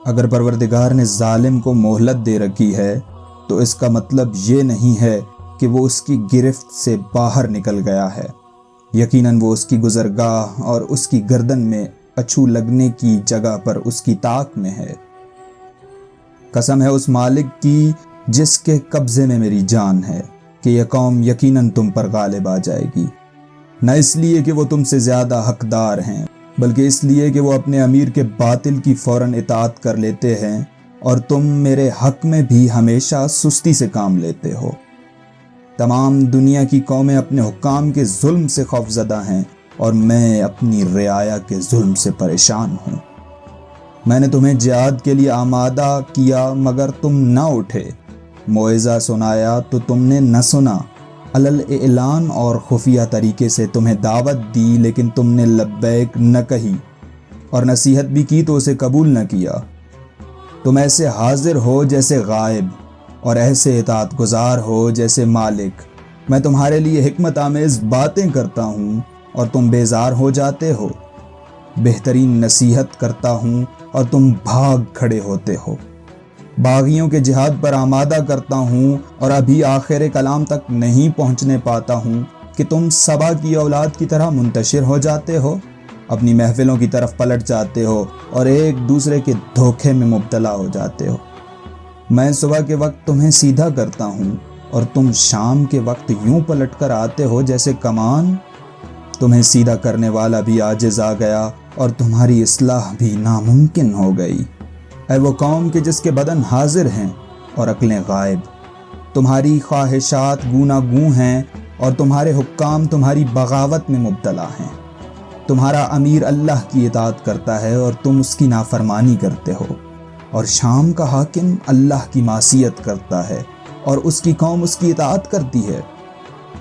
اگر پروردگار نے ظالم کو مہلت دے رکھی ہے تو اس کا مطلب یہ نہیں ہے کہ وہ اس کی گرفت سے باہر نکل گیا ہے۔ یقیناً وہ اس کی گزرگاہ اور اس کی گردن میں اچھو لگنے کی جگہ پر اس کی طاق میں ہے۔ قسم ہے اس مالک کی جس کے قبضے میں میری جان ہے کہ یہ قوم یقیناً تم پر غالب آ جائے گی، نہ اس لیے کہ وہ تم سے زیادہ حقدار ہیں بلکہ اس لیے کہ وہ اپنے امیر کے باطل کی فوراً اطاعت کر لیتے ہیں اور تم میرے حق میں بھی ہمیشہ سستی سے کام لیتے ہو۔ تمام دنیا کی قومیں اپنے حکام کے ظلم سے خوفزدہ ہیں اور میں اپنی رعایا کے ظلم سے پریشان ہوں۔ میں نے تمہیں جہاد کے لیے آمادہ کیا مگر تم نہ اٹھے، موعظہ سنایا تو تم نے نہ سنا، علل اعلان اور خفیہ طریقے سے تمہیں دعوت دی لیکن تم نے لبیک نہ کہی، اور نصیحت بھی کی تو اسے قبول نہ کیا۔ تم ایسے حاضر ہو جیسے غائب اور ایسے اطاعت گزار ہو جیسے مالک۔ میں تمہارے لیے حکمت آمیز باتیں کرتا ہوں اور تم بیزار ہو جاتے ہو، بہترین نصیحت کرتا ہوں اور تم بھاگ کھڑے ہوتے ہو، باغیوں کے جہاد پر آمادہ کرتا ہوں اور ابھی آخر کلام تک نہیں پہنچنے پاتا ہوں کہ تم سبا کی اولاد کی طرح منتشر ہو جاتے ہو، اپنی محفلوں کی طرف پلٹ جاتے ہو اور ایک دوسرے کے دھوکے میں مبتلا ہو جاتے ہو۔ میں صبح کے وقت تمہیں سیدھا کرتا ہوں اور تم شام کے وقت یوں پلٹ کر آتے ہو جیسے کمان۔ تمہیں سیدھا کرنے والا بھی عاجز آ گیا اور تمہاری اصلاح بھی ناممکن ہو گئی۔ اے وہ قوم کہ جس کے بدن حاضر ہیں اور عقلیں غائب، تمہاری خواہشات گوناگوں ہیں اور تمہارے حکام تمہاری بغاوت میں مبتلا ہیں۔ تمہارا امیر اللہ کی اطاعت کرتا ہے اور تم اس کی نافرمانی کرتے ہو، اور شام کا حاکم اللہ کی معصیت کرتا ہے اور اس کی قوم اس کی اطاعت کرتی ہے۔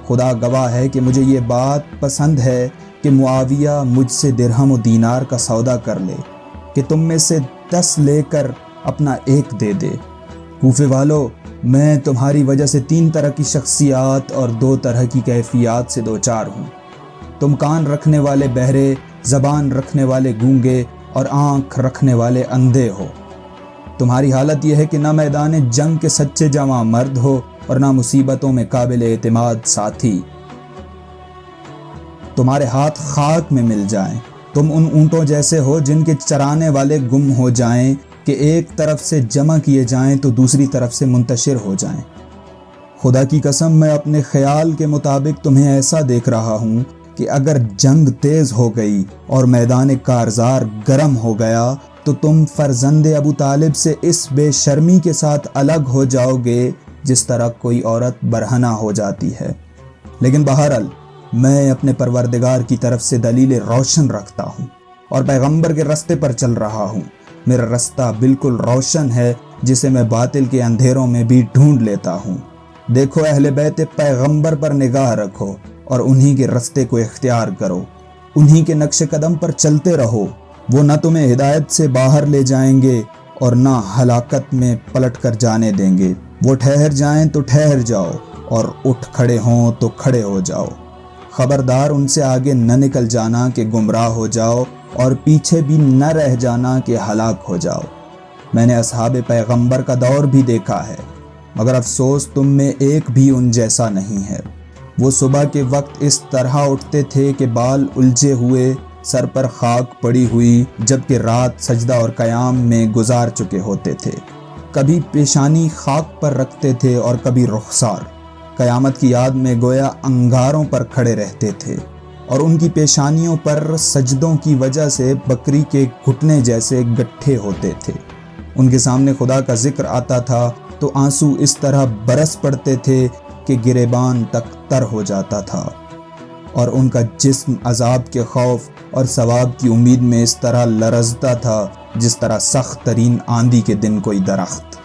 خدا گواہ ہے کہ مجھے یہ بات پسند ہے کہ معاویہ مجھ سے درہم و دینار کا سودا کر لے کہ تم میں سے 10 لے کر اپنا ایک دے دے۔ کوفے والو، میں تمہاری وجہ سے 3 طرح کی شخصیات اور 2 طرح کی کیفیات سے دوچار ہوں۔ تم کان رکھنے والے بہرے، زبان رکھنے والے گونگے اور آنکھ رکھنے والے اندھے ہو۔ تمہاری حالت یہ ہے کہ نہ میدان جنگ کے سچے جواں مرد ہو اور نہ مصیبتوں میں قابل اعتماد ساتھی۔ تمہارے ہاتھ خاک میں مل جائیں۔ تم ان اونٹوں جیسے ہو جن کے چرانے والے گم ہو جائیں کہ ایک طرف سے جمع کیے جائیں تو دوسری طرف سے منتشر ہو جائیں۔ خدا کی قسم میں اپنے خیال کے مطابق تمہیں ایسا دیکھ رہا ہوں کہ اگر جنگ تیز ہو گئی اور میدان کارزار گرم ہو گیا تو تم فرزند ابو طالب سے اس بے شرمی کے ساتھ الگ ہو جاؤ گے جس طرح کوئی عورت برہنہ ہو جاتی ہے۔ لیکن بہرحال میں اپنے پروردگار کی طرف سے دلیل روشن رکھتا ہوں اور پیغمبر کے رستے پر چل رہا ہوں۔ میرا رستہ بالکل روشن ہے جسے میں باطل کے اندھیروں میں بھی ڈھونڈ لیتا ہوں۔ دیکھو اہل بیت پیغمبر پر نگاہ رکھو اور انہی کے رستے کو اختیار کرو، انہی کے نقش قدم پر چلتے رہو۔ وہ نہ تمہیں ہدایت سے باہر لے جائیں گے اور نہ ہلاکت میں پلٹ کر جانے دیں گے۔ وہ ٹھہر جائیں تو ٹھہر جاؤ اور اٹھ کھڑے ہوں تو کھڑے ہو جاؤ۔ خبردار ان سے آگے نہ نکل جانا کہ گمراہ ہو جاؤ اور پیچھے بھی نہ رہ جانا کہ ہلاک ہو جاؤ۔ میں نے اصحاب پیغمبر کا دور بھی دیکھا ہے مگر افسوس تم میں ایک بھی ان جیسا نہیں ہے۔ وہ صبح کے وقت اس طرح اٹھتے تھے کہ بال الجھے ہوئے، سر پر خاک پڑی ہوئی، جبکہ رات سجدہ اور قیام میں گزار چکے ہوتے تھے۔ کبھی پیشانی خاک پر رکھتے تھے اور کبھی رخسار۔ قیامت کی یاد میں گویا انگاروں پر کھڑے رہتے تھے اور ان کی پیشانیوں پر سجدوں کی وجہ سے بکری کے گھٹنے جیسے گٹھے ہوتے تھے۔ ان کے سامنے خدا کا ذکر آتا تھا تو آنسو اس طرح برس پڑتے تھے کہ گریبان تک تر ہو جاتا تھا، اور ان کا جسم عذاب کے خوف اور ثواب کی امید میں اس طرح لرزتا تھا جس طرح سخت ترین آندھی کے دن کوئی درخت۔